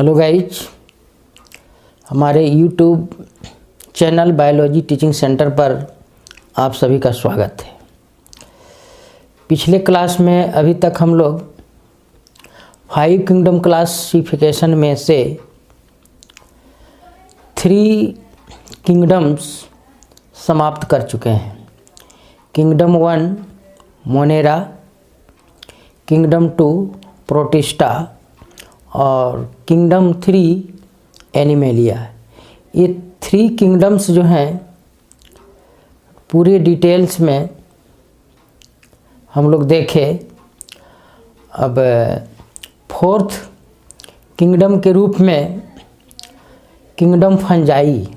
Hello guys, हमारे YouTube channel biology teaching centre पर आप सभी का स्वागत है। पिछले क्लास में अभी तक हम लोग 5 किंगडम क्लासिफिकेशन में से 3 किंगडम्स समाप्त कर चुके हैं। किंगडम 1 मोनेरा, किंगडम 2 प्रोटिस्टा और किंगडम 3 एनिमेलिया। ये 3 किंगडम्स जो हैं पूरे डिटेल्स में हम लोग देखें। अब 4th किंगडम के रूप में किंगडम फंजाई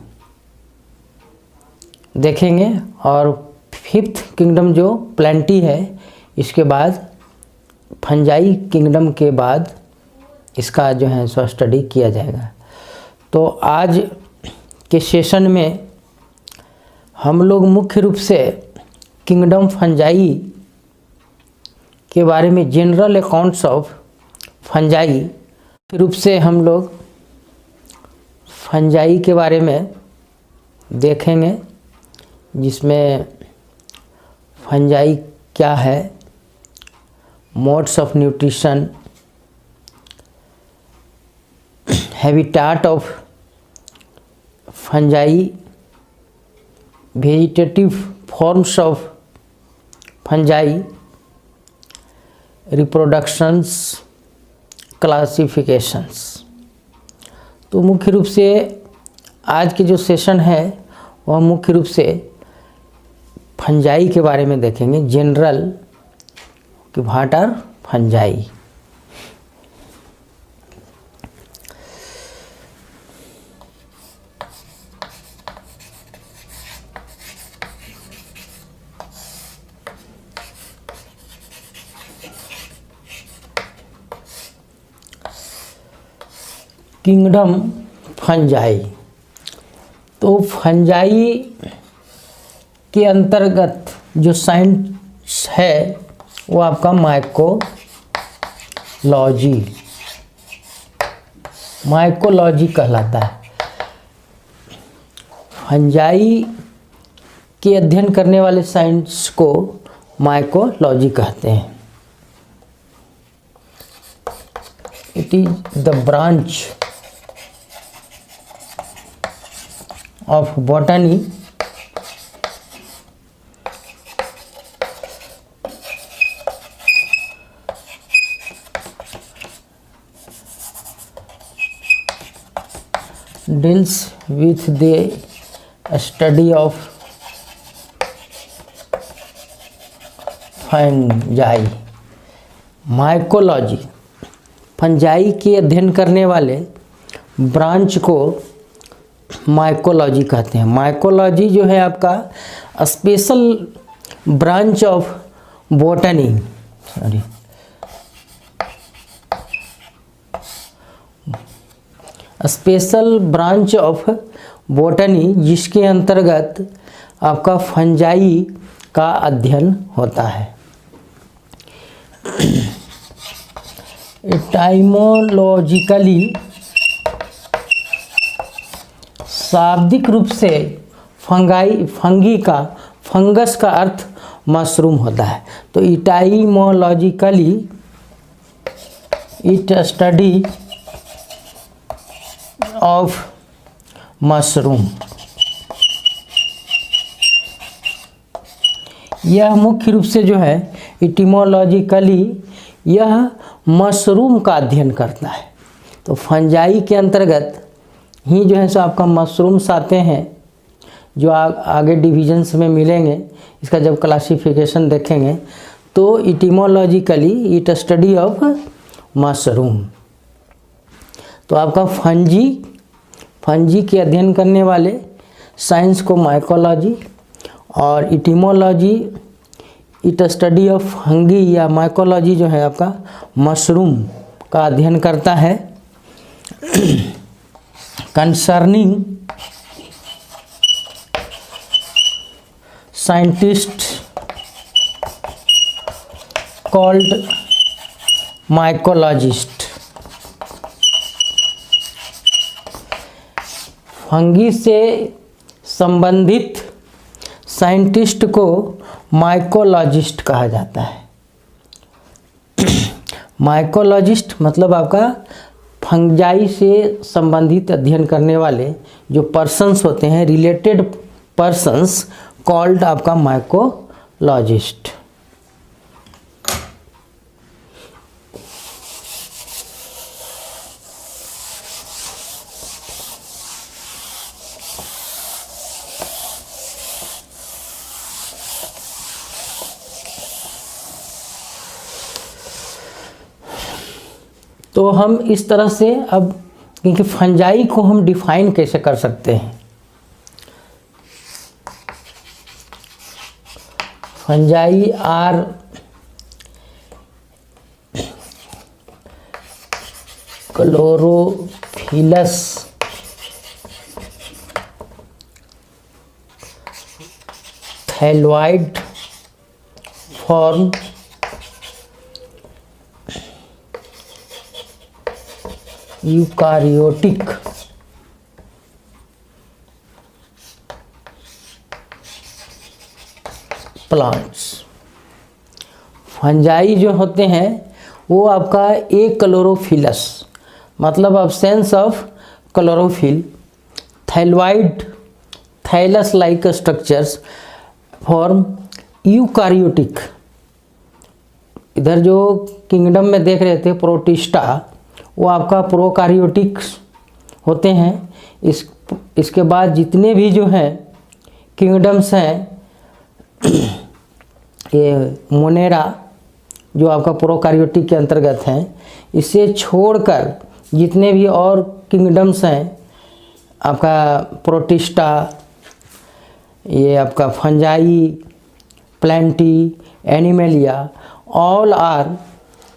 देखेंगे और 5th किंगडम जो प्लेंटी है, इसके बाद फंजाई किंगडम के बाद इसका जो है सो स्टडी किया जाएगा। तो आज के सेशन में हम लोग मुख्य रूप से किंगडम फंजाई के बारे में, जनरल अकाउंट्स ऑफ फंजाई के रूप से हम लोग फंजाई के बारे में देखेंगे, जिसमें फंजाई क्या है, modes of nutrition, habitat of fungi, vegetative forms of fungi, reproductions, classifications. तो मुख्य रूप से आज के जो सेशन है वह मुख्य रूप से फंजाई के बारे में देखेंगे, जनरल कि what are fungi. Kingdom fungi, तो फंजाई के अंतर्गत जो साइंस है वो आपका माइकोलॉजी कहलाता है। फंजाई के अध्ययन करने वाले साइंस को माइकोलॉजी कहते हैं। It is the branch of botany deals with the study of fungi. Mycology, fungi के अध्ययन करने वाले ब्रांच को माइकोलॉजी कहते हैं। माइकोलॉजी जो है आपका special branch of botany, special branch of botany, जिसके अंतर्गत आपका फंजाई का अध्ययन होता है। एटाइमोलॉजिकली, शाब्दिक रूप से फंगस का अर्थ मशरूम होता है। तो इटाइमोलॉजिकली इट स्टडी ऑफ मशरूम। यह मुख्य रूप से जो है इटिमोलॉजिकली यह मशरूम का अध्ययन करता है। तो फंजाई के अंतर्गत ही जो है सो आपका मशरूम्स आते हैं, जो आगे डिविजन्स में मिलेंगे। इसका जब क्लासिफिकेशन देखेंगे तो इटिमोलॉजिकली इट स्टडी ऑफ मशरूम। तो आपका फंजी के अध्ययन करने वाले साइंस को माइकोलॉजी, और etymology it study of fungi या माइकोलॉजी जो है आपका मशरूम का अध्ययन करता है। concerning scientists called mycologist। Fungi से संबंधित साइंटिस्ट को माइकोलॉजिस्ट कहा जाता है। माइकोलॉजिस्ट मतलब आपका फंजाई से संबंधित अध्ययन करने वाले जो पर्सन्स होते हैं, रिलेटेड पर्सन्स कॉल्ड आपका माइकोलॉजिस्ट। तो हम इस तरह से अब क्योंकि फंजाई को हम डिफाइन कैसे कर सकते हैं। Fungi are chlorophyllous thalloid form eukaryotic plants. Fungi जो होते हैं वो आपका एक क्लोरोफिलस मतलब absence of chlorophyll, thalloid thallus like structures form eukaryotic. इधर जो किंगडम में देख रहे थे प्रोटिस्टा, वो आपका प्रोकारियोटिक्स होते हैं। इसके बाद जितने भी जो हैं किंगडम्स हैं, ये मोनेरा जो आपका प्रोकारियोटिक के अंतर्गत हैं, इसे छोड़कर जितने भी और किंगडम्स हैं आपका प्रोटिस्टा, ये आपका Fungi, Plantae, Animalia, all are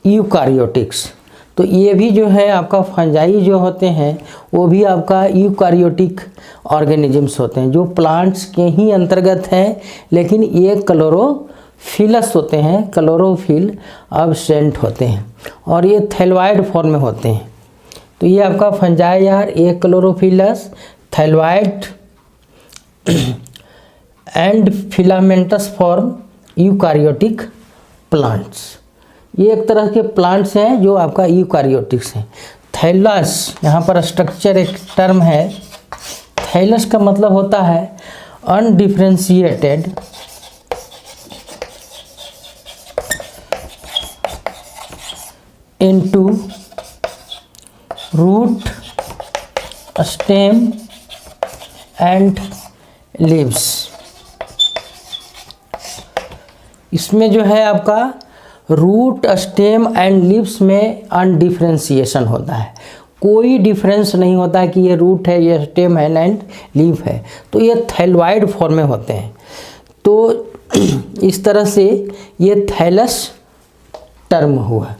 eukaryotics. तो ये भी जो है आपका फंजाई जो होते हैं वो भी आपका यूकारियोटिक ऑर्गेनिजम्स होते हैं जो प्लांट्स के ही अंतर्गत हैं, लेकिन ये क्लोरोफिलस होते हैं, क्लोरोफिल अब्सेंट होते हैं और ये थैलॉइड फॉर्म में होते हैं। तो ये आपका फंजाई यार एक chlorophyllous, thalloid and filamentous form eukaryotic plants. ये एक तरह के प्लांट्स हैं जो आपका यूकारियोटिक्स हैं। थैलस यहाँ पर स्ट्रक्चर एक टर्म है। थैलस का मतलब होता है undifferentiated into root, stem and leaves. इसमें जो है आपका रूट, स्टेम एंड लीव्स में अनडिफ्रेंशिएशन होता है। कोई डिफरेंस नहीं होता कि ये रूट है, ये स्टेम है एंड लीफ है। तो ये थैलॉइड फॉर्म में होते हैं। तो इस तरह से ये थैलस टर्म हुआ।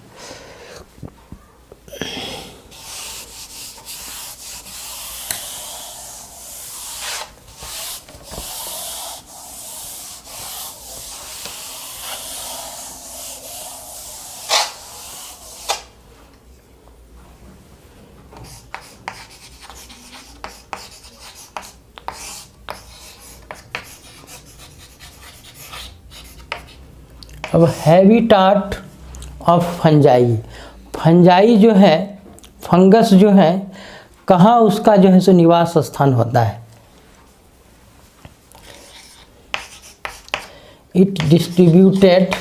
अब हैबिटाट ऑफ फंजाई। फंजाई जो है, फंगस जो है, कहाँ उसका जो है सो निवास स्थान होता है। It distributed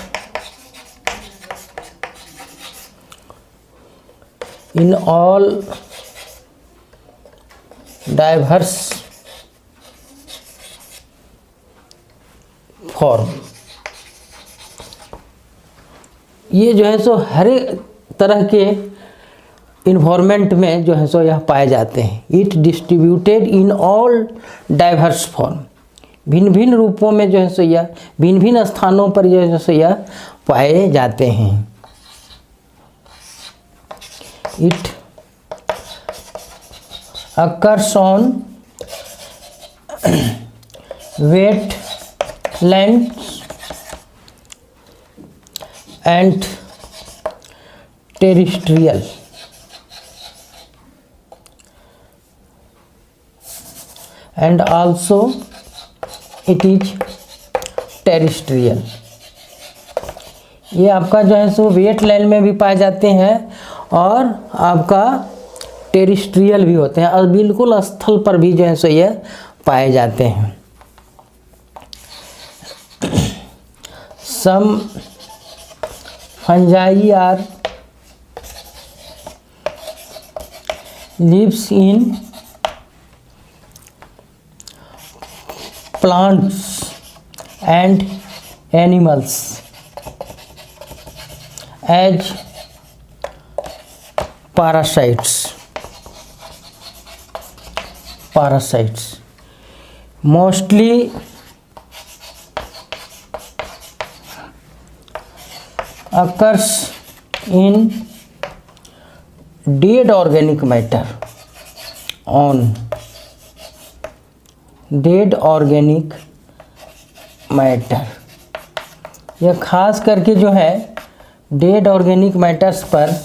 in all diverse form. ये जो है सो हर तरह के इन्वायरमेंट में जो है सो यह पाए जाते हैं। It distributed in all diverse form, भिन्न भिन्न रूपों में जो है सो यह भिन्न भिन्न स्थानों पर जो है सो यह पाए जाते हैं। It occurs on wetlands and terrestrial and also it is terrestrial. ये आपका जो है सो वेटलैंड में भी पाए जाते हैं और आपका टेरिस्ट्रियल भी होते हैं और बिल्कुल स्थल पर भी जो है सो ये पाए जाते हैं। Some fungi are lives in plants and animals as parasites mostly occurs in dead organic matter on dead organic matter। यह खास करके जो है डेड ऑर्गेनिक मैटर्स पर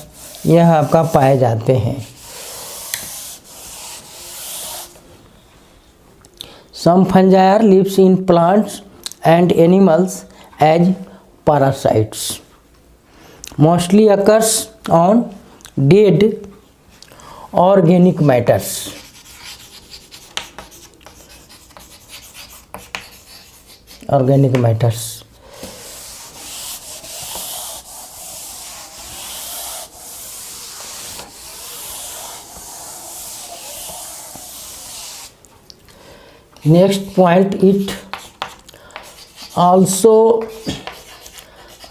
यह आपका पाए जाते हैं। Some fungi lives in plants and animals as parasites mostly occurs on dead organic matters। organic matters next point, it also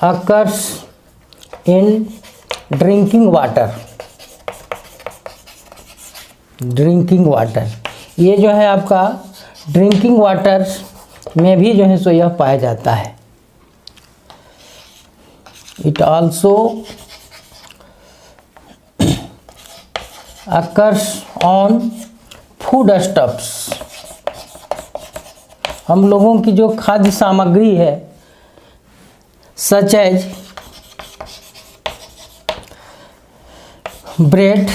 occurs in drinking water। Drinking water, ये जो है आपका ड्रिंकिंग वाटर में भी जो है सो यह पाया जाता है। It also occurs on food stuffs. हम लोगों की जो खाद्य सामग्री है such as bread,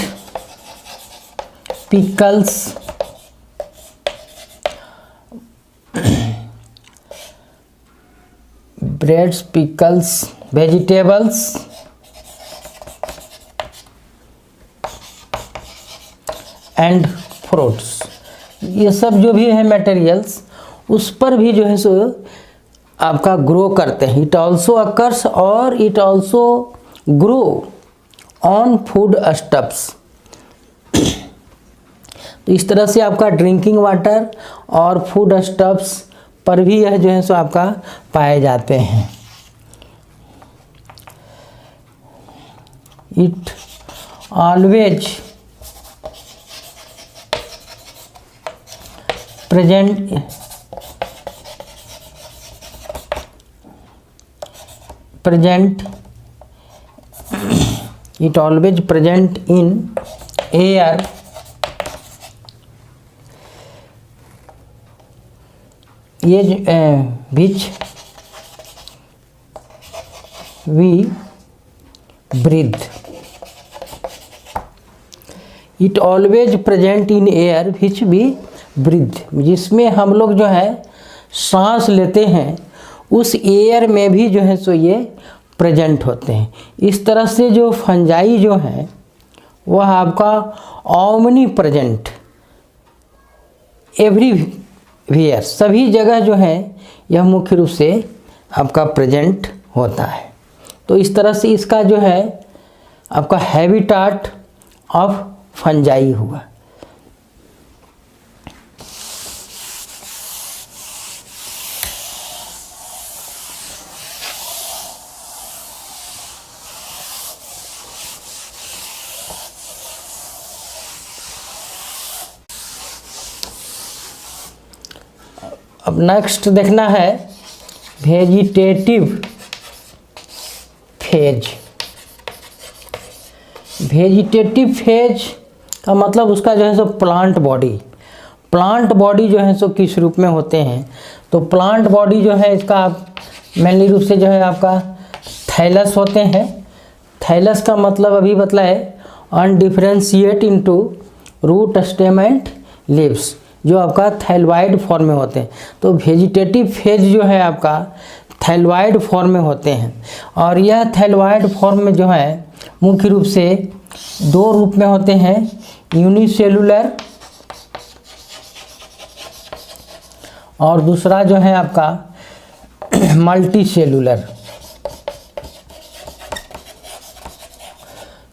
pickles, breads, pickles, vegetables and fruits, ये सब जो भी है मटेरियल्स उस पर भी जो है सो आपका ग्रो करते हैं। इट ऑल्सो अकर्स और it also grow on food stuffs. तो इस तरह से आपका ड्रिंकिंग वाटर और फूड स्टफ्स पर भी यह जो है सो आपका पाए जाते हैं। It always it always present in air which we breathe। it always present in air which we breathe, जिसमें हम लोग जो है सांस लेते हैं उस एयर में भी जो है सो ये प्रेजेंट होते हैं। इस तरह से जो फंजाई जो है वह आपका ओमनी प्रेजेंट एवरीवेयर, सभी जगह जो है यह मुख्य रूप से आपका प्रेजेंट होता है। तो इस तरह से इसका जो है आपका हैबिटाट ऑफ फंजाई हुआ। अब नेक्स्ट देखना है वेजिटेटिव फेज। वेजिटेटिव फेज का मतलब उसका जो है सो प्लांट बॉडी जो है सो किस रूप में होते हैं। तो प्लांट बॉडी जो है इसका मेनली रूप से जो है आपका थैलस होते हैं। थैलस का मतलब अभी बतला है undifferentiate into root stem and leaves. जो आपका थैलॉइड फॉर्म में होते हैं। तो वेजिटेटिव फेज जो है आपका थैलॉइड फॉर्म में होते हैं, और यह थैलॉइड फॉर्म में जो है मुख्य रूप से दो रूप में होते हैं, यूनिसेलुलर और दूसरा जो है आपका मल्टीसेलुलर।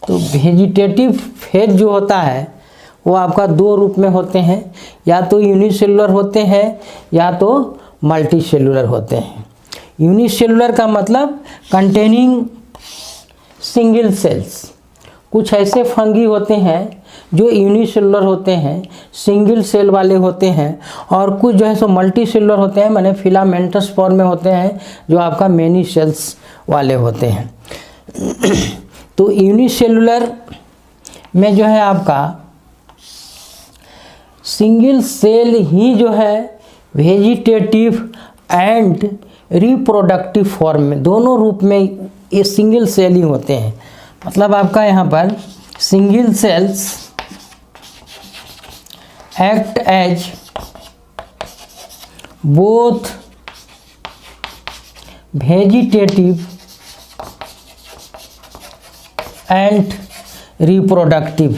तो वेजिटेटिव फेज जो होता है वो आपका दो रूप में होते हैं, या तो यूनिसेलुलर होते हैं या तो मल्टीसेलुलर होते हैं। यूनिसेलुलर का मतलब कंटेनिंग सिंगल सेल्स। कुछ ऐसे फंगी होते हैं जो यूनिसेलुलर होते हैं, सिंगल सेल वाले होते हैं, और कुछ जो है सो मल्टी सेलुलर होते हैं, माने फिलामेंटस फॉर्म में होते हैं, जो आपका मेनी सेल्स वाले होते हैं। तो यूनिसेलुलर में जो है आपका सिंगल सेल ही जो है वेजिटेटिव एंड रिप्रोडक्टिव फॉर्म में, दोनों रूप में ये सिंगल सेल ही होते हैं। मतलब आपका यहाँ पर single cells act as both vegetative and reproductive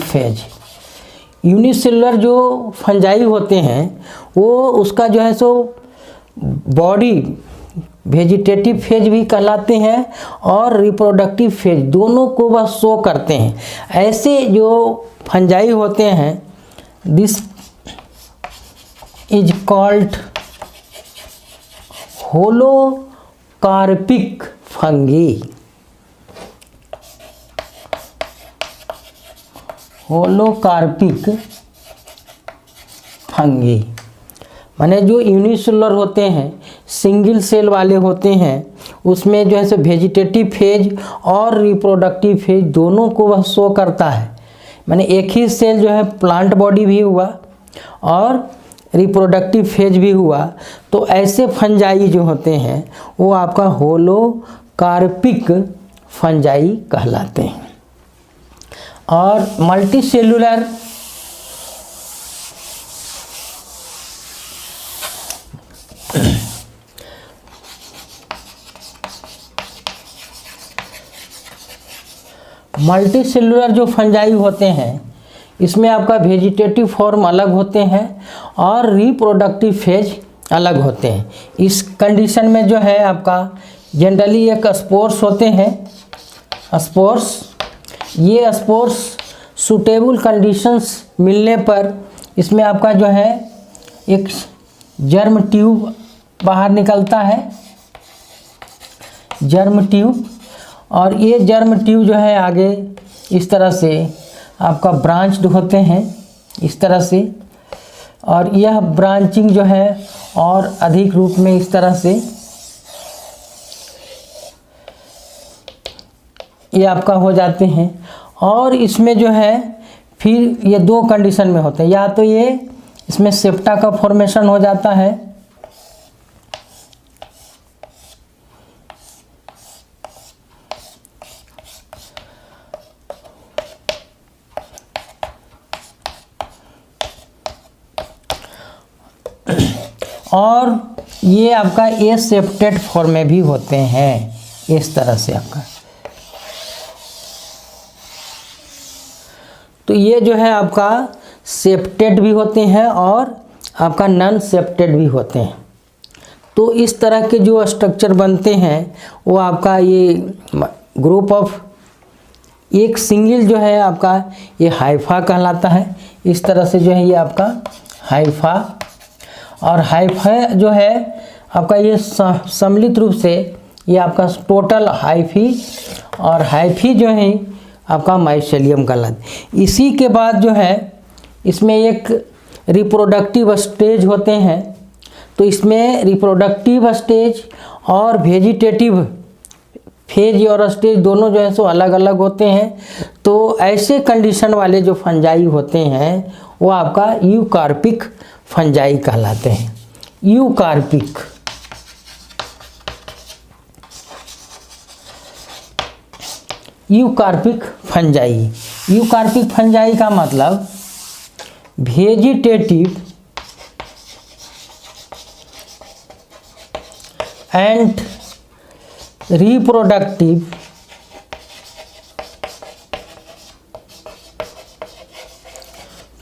phase. Unicellular जो फंजाई होते हैं वो उसका जो है सो बॉडी वेजिटेटिव फेज भी कहलाते हैं और रिप्रोडक्टिव फेज, दोनों को वह शो करते हैं। ऐसे जो फंजाई होते हैं, this is called holocarpic fungi. Holocarpic fungi माने जो यूनिसेलुलर होते हैं, सिंगल सेल वाले होते हैं, उसमें जो है सो वेजिटेटिव फेज और रिप्रोडक्टिव फेज दोनों को वह शो करता है। माने एक ही सेल जो है प्लांट बॉडी भी हुआ और रिप्रोडक्टिव फेज भी हुआ। तो ऐसे फंजाई जो होते हैं वो आपका होलोकार्पिक फंजाई कहलाते हैं। और मल्टीसेलुलर मल्टीसेलुलर जो फंजाई होते हैं इसमें आपका वेजिटेटिव फॉर्म अलग होते हैं और रिप्रोडक्टिव फेज अलग होते हैं। इस कंडीशन में जो है आपका जनरली एक स्पोर्स होते हैं, स्पोर्स। ये स्पोर्स सूटेबल कंडीशंस मिलने पर इसमें आपका जो है एक जर्म ट्यूब बाहर निकलता है, जर्म ट्यूब। और ये जर्म ट्यूब जो है आगे इस तरह से आपका ब्रांच्ड होते हैं, इस तरह से। और यह ब्रांचिंग जो है और अधिक रूप में इस तरह से ये आपका हो जाते हैं। और इसमें जो है फिर ये दो कंडीशन में होते हैं, या तो ये इसमें सेप्टा का फॉर्मेशन हो जाता है, और ये आपका एसेप्टेड फॉर्म में भी होते हैं, इस तरह से आपका। तो ये जो है आपका सेप्टेड भी होते हैं और आपका नॉन सेप्टेड भी होते हैं। तो इस तरह के जो स्ट्रक्चर बनते हैं वो आपका ये ग्रुप ऑफ एक सिंगल जो है आपका ये हाइफा कहलाता है। इस तरह से जो है ये आपका हाइफा, और हाइफा जो है आपका ये सम्मिलित रूप से ये आपका टोटल हाइफी, और हाइफी जो है आपका माइसेलियम कहलाता है। इसी के बाद जो है इसमें एक रिप्रोडक्टिव स्टेज होते हैं। तो इसमें रिप्रोडक्टिव स्टेज और वेजिटेटिव फेज और स्टेज दोनों जो है सो अलग अलग होते हैं। तो ऐसे कंडीशन वाले जो फंजाई होते हैं वो आपका यूकार्पिक फंजाई कहलाते हैं, eucarpic. Eucarpic fungi. Eucarpic fungi का मतलब vegetative and reproductive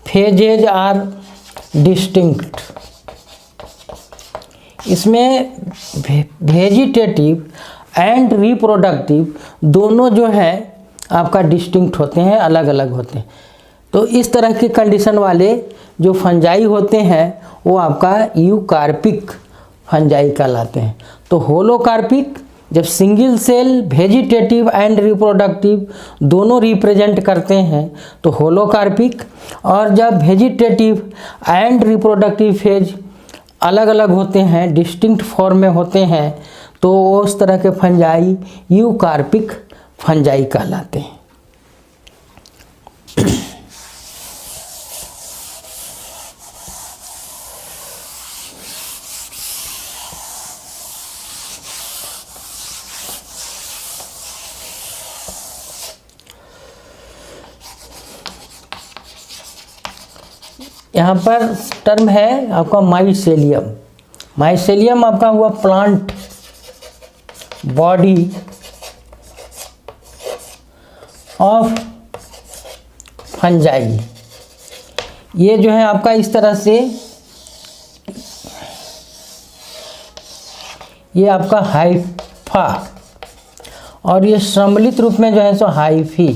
phases are distinct. इसमें वेजिटेटिव एंड रिप्रोडक्टिव दोनों जो है आपका डिस्टिंक्ट होते हैं, अलग अलग होते हैं। तो इस तरह के कंडीशन वाले जो फंजाई होते हैं वो आपका यूकार्पिक फंजाई कहलाते हैं। तो होलोकार्पिक जब single cell vegetative and reproductive दोनों रिप्रेजेंट करते हैं तो होलोकार्पिक, और जब वेजिटेटिव एंड रिप्रोडक्टिव फेज अलग अलग होते हैं, डिस्टिंक्ट फॉर्म में होते हैं, तो उस तरह के फंजाई यूकार्पिक फंजाई कहलाते हैं। यहाँ पर टर्म है आपका माइसेलियम। माइसेलियम आपका हुआ प्लांट बॉडी ऑफ फंजाई। ये जो है आपका इस तरह से, ये आपका हाइफा, और ये सम्मिलित रूप में जो है सो हाइफी,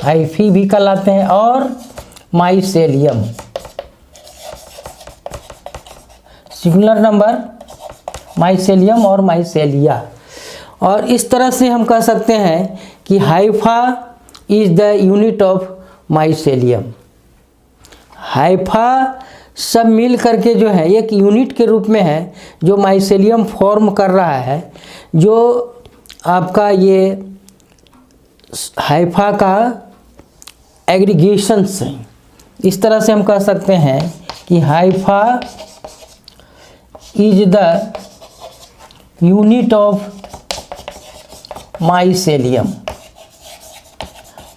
हाइफी भी कहलाते हैं, और माइसेलियम सिंगुलर नंबर माइसेलियम और माइसेलिया। और इस तरह से हम कह सकते हैं कि Haifa is the unit of mycelium. Haifa सब मिल करके जो है एक यूनिट के रूप में है जो माइसेलियम फॉर्म कर रहा है, जो आपका ये हाइफा का एग्रीगेशंस हैं। इस तरह से हम कह सकते हैं कि Haifa is the unit of mycelium.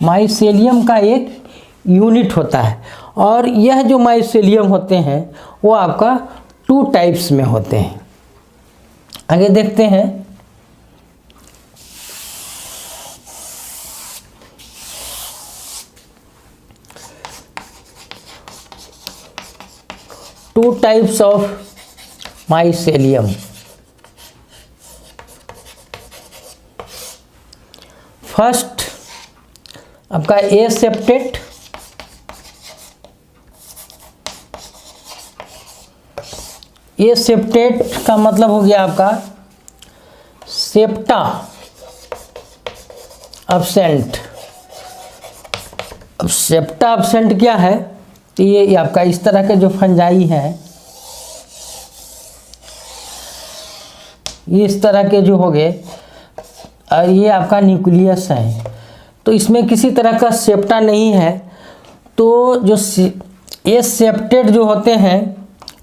Mycelium का एक यूनिट होता है, और यह जो माइसेलियम होते हैं वो आपका 2 टाइप्स में होते हैं। आगे देखते हैं। Two types of mycelium. First आपका एसेप्टेट, एसेप्टेट का मतलब हो गया आपका सेप्टा अब्सेंट। अब सेप्टा अब्सेंट क्या है? तो ये आपका इस तरह के जो फंजाई हैं, ये इस तरह के जो हो गए, और ये आपका न्यूक्लियस है, तो इसमें किसी तरह का सेप्टा नहीं है। तो जो ये सेप्टेट जो होते हैं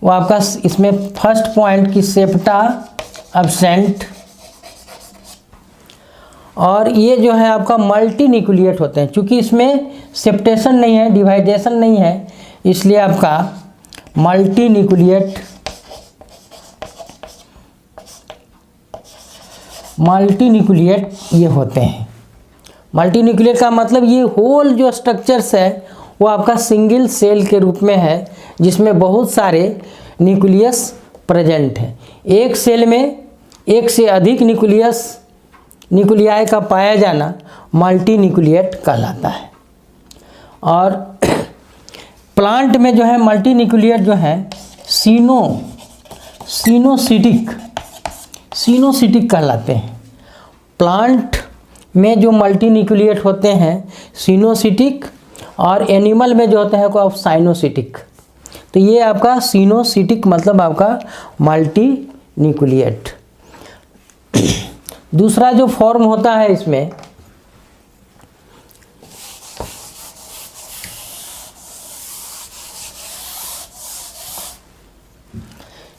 वो आपका इसमें फर्स्ट पॉइंट की सेप्टा अब्सेंट, और ये जो है आपका मल्टी न्यूक्लिएट होते हैं। क्योंकि इसमें सेप्टेशन नहीं है, डिवाइडेशन नहीं है, इसलिए आपका मल्टी न्यूक्लिएट, मल्टी न्यूक्लिएट ये होते हैं। मल्टी न्यूक्लिएट का मतलब ये होल जो स्ट्रक्चर्स है वो आपका सिंगल सेल के रूप में है, जिसमें बहुत सारे न्यूक्लियस प्रेजेंट है। एक सेल में एक से अधिक न्यूक्लियाई का पाया जाना मल्टी न्यूक्लिएट कहलाता है। और प्लांट में जो है मल्टी न्यूक्लिएट जो है सिनोसिटिक कहलाते हैं। प्लांट में जो मल्टी न्यूक्लिएट होते हैं सिनोसिटिक, और एनिमल में जो होते हैं को साइनोसिटिक। तो ये आपका सिनोसिटिक मतलब आपका मल्टी न्यूक्लिएट। दूसरा जो फॉर्म होता है इसमें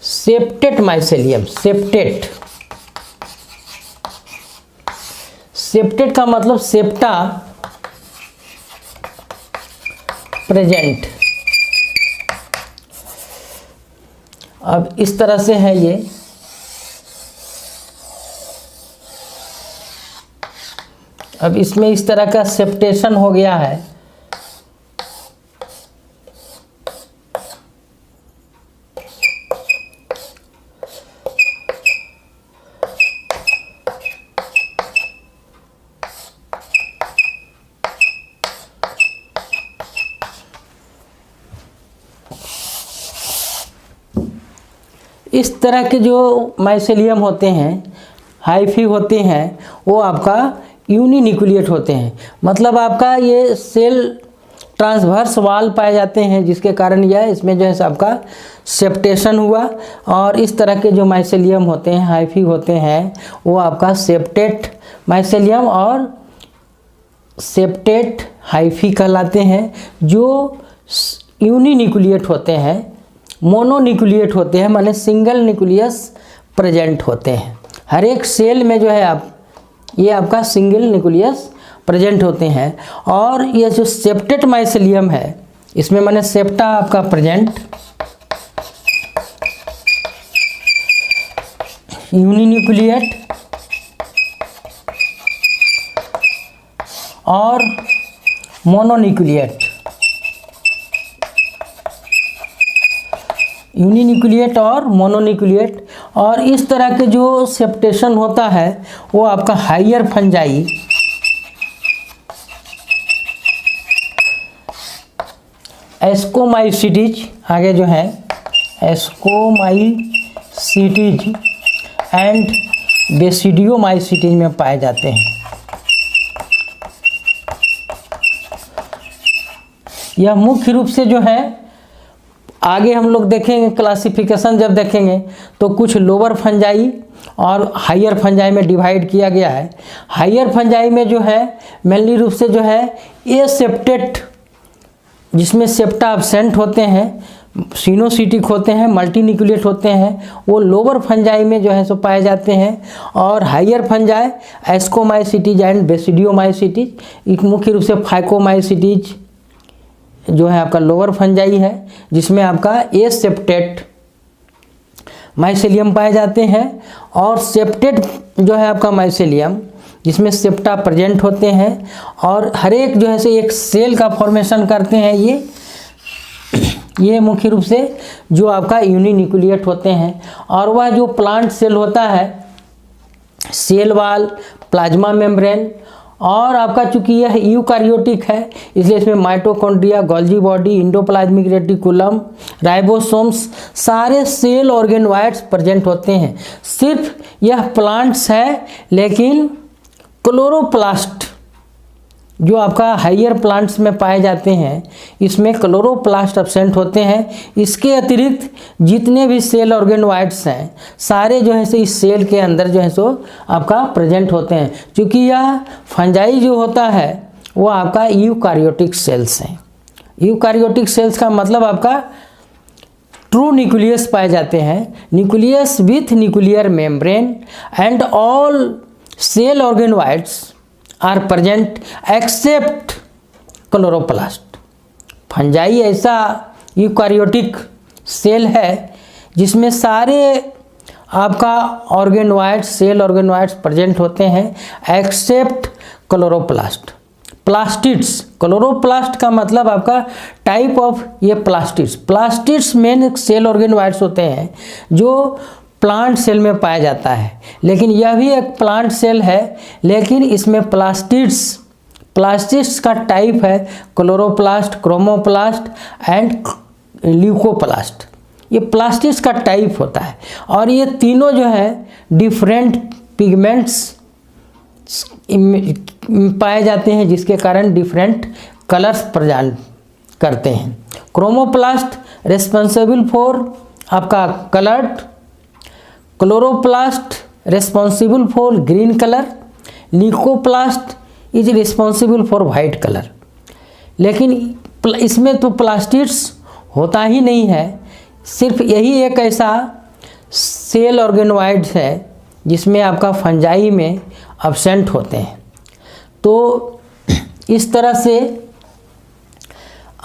सेप्टेट माइसेलियम। सेप्टेट सेप्टेट का मतलब सेप्टा प्रेजेंट। अब इस तरह से है ये, अब इसमें इस तरह का सेप्टेशन हो गया है। इस तरह के जो माइसेलियम होते हैं, हाइफी होते हैं, वो आपका यूनिन्यूक्लिएट होते हैं। मतलब आपका ये सेल ट्रांसवर्स वाल पाए जाते हैं, जिसके कारण यह इसमें जो है आपका सेप्टेशन हुआ। और इस तरह के जो माइसेलियम होते हैं, हाइफी होते हैं, वो आपका सेप्टेट माइसेलियम और सेप्टेट हाइफी कहलाते हैं। जो यूनिन्यूक्लिएट होते हैं, मोनोन्यूक्लिएट होते हैं, माने सिंगल न्यूक्लियस प्रेजेंट होते हैं। हर एक सेल में जो है ये आपका सिंगल न्यूक्लियस प्रेजेंट होते हैं। और ये जो सेप्टेट माइसेलियम है, इसमें माने सेप्टा आपका प्रेजेंट, यूनिन्यूक्लिएट और मोनोन्यूक्लिएट, यूनिन्यूक्लिएट और मोनोन्यूक्लिएट। और इस तरह के जो सेप्टेशन होता है वो आपका हायर फंजाई, एस्कोमाइसिटीज, आगे जो है एस्कोमाइसिटीज एंड बेसिडियोमाइसिटीज में पाए जाते हैं। यह मुख्य रूप से जो है, आगे हम लोग देखेंगे क्लासिफिकेशन जब देखेंगे तो कुछ लोअर फंजाई और हायर फंजाई में डिवाइड किया गया है। हायर फंजाई में जो है मेनली रूप से जो है एसेप्टेट, जिसमें सेप्टा एब्सेंट होते हैं, सिनोसिटिक होते हैं, मल्टीन्यूक्लिएट होते हैं, वो लोअर फंजाई में जो है सो पाए जाते हैं। और higher fungi ascomycetes and basidiomycetes, एक मुख्य रूप से फाइकोमाइसिटीज जो है आपका लोअर फंजाई है, जिसमें आपका एसेप्टेट माइसेलियम पाए जाते हैं। और सेप्टेट जो है आपका माइसेलियम, जिसमें सेप्टा प्रेजेंट होते हैं और हर एक जो है से एक सेल का फॉर्मेशन करते हैं। ये मुख्य रूप से जो आपका यूनिन्यूक्लिएट होते हैं। और वह जो प्लांट सेल होता है, सेल वाल, प्लाज्मा मेम्ब्रेन, और आपका चूंकि यह यूकारियोटिक है इसलिए इसमें mitochondria, Golgi body, endoplasmic reticulum, ribosomes, सारे सेल ऑर्गेनोइड्स प्रेजेंट होते हैं। सिर्फ यह प्लांट्स है, लेकिन क्लोरोप्लास्ट जो आपका हायर प्लांट्स में पाए जाते हैं, इसमें क्लोरोप्लास्ट एब्सेंट होते हैं। इसके अतिरिक्त जितने भी सेल ऑर्गेनोइड्स हैं, सारे जो है सो इस सेल के अंदर जो है सो आपका प्रेजेंट होते हैं। क्योंकि यह फंजाई जो होता है वो आपका यूकारियोटिक सेल्स हैं। यूकारियोटिक सेल्स का मतलब आपका ट्रू न्यूक्लियस पाए जाते हैं, nucleus with nuclear membrane and all cell organoids are present except chloroplast. Fungi ऐसा यूकारियोटिक सेल है जिसमें सारे आपका ऑर्गेनोइड्स, सेल ऑर्गेनोइड्स प्रेजेंट होते हैं एक्सेप्ट क्लोरोप्लास्ट। प्लास्टिड्स, क्लोरोप्लास्ट का मतलब आपका टाइप ऑफ ये plastids. Plastids main cell organoids होते हैं जो प्लांट सेल में पाया जाता है, लेकिन यह भी एक प्लांट सेल है, लेकिन इसमें प्लास्टिड्स का टाइप है क्लोरोप्लास्ट, क्रोमोप्लास्ट एंड ल्यूकोप्लास्ट। ये प्लास्टिड्स का टाइप होता है। और ये तीनों जो है डिफरेंट पिगमेंट्स पाए जाते हैं, जिसके कारण डिफरेंट कलर्स प्रदान करते हैं। क्रोमोप्लास्ट रिस्पॉन्सिबल फॉर आपका coloured, chloroplast responsible for green colour, leucoplast is responsible for white colour. लेकिन इसमें तो प्लास्टिड्स होता ही नहीं है, सिर्फ यही एक ऐसा सेल ऑर्गेनोइड्स है जिसमें आपका फंजाई में एब्सेंट होते हैं। तो इस तरह से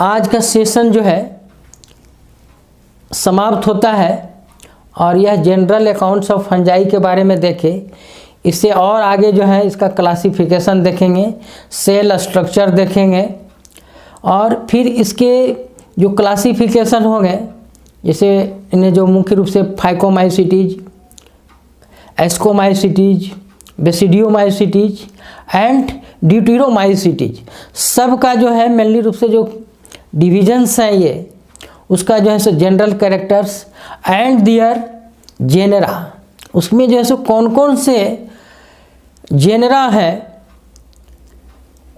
आज का सेशन जो है समाप्त होता है और यह जनरल अकाउंट्स ऑफ फंजाई के बारे में देखे। इससे और आगे जो है इसका क्लासिफिकेशन देखेंगे, सेल स्ट्रक्चर देखेंगे और फिर इसके जो क्लासिफिकेशन होंगे, जैसे इन्हें जो मुख्य रूप से phycomycetes, ascomycetes, basidiomycetes and deuteromycetes, सब का जो है मेनली रूप से जो डिविजन्स हैं ये, उसका जो है so general characters and their genera, उसमें जो है सो कौन कौन से जेनेरा है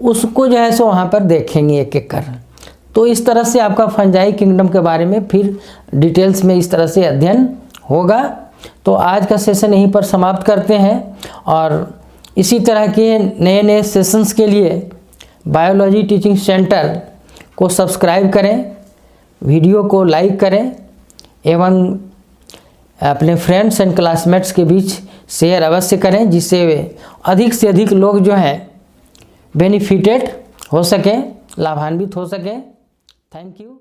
उसको जो है सो वहाँ पर देखेंगे एक एक कर। तो इस तरह से आपका फंजाई किंगडम के बारे में फिर डिटेल्स में इस तरह से अध्ययन होगा। तो आज का सेशन यहीं पर समाप्त करते हैं और इसी तरह के नए नए सेशंस के लिए बायोलॉजी टीचिंग सेंटर को सब्सक्राइब करें, वीडियो को लाइक करें एवं अपने फ्रेंड्स एंड क्लासमेट्स के बीच शेयर अवश्य करें, जिससे अधिक से अधिक लोग जो हैं बेनिफिटेड हो सकें, लाभान्वित हो सकें। Thank you.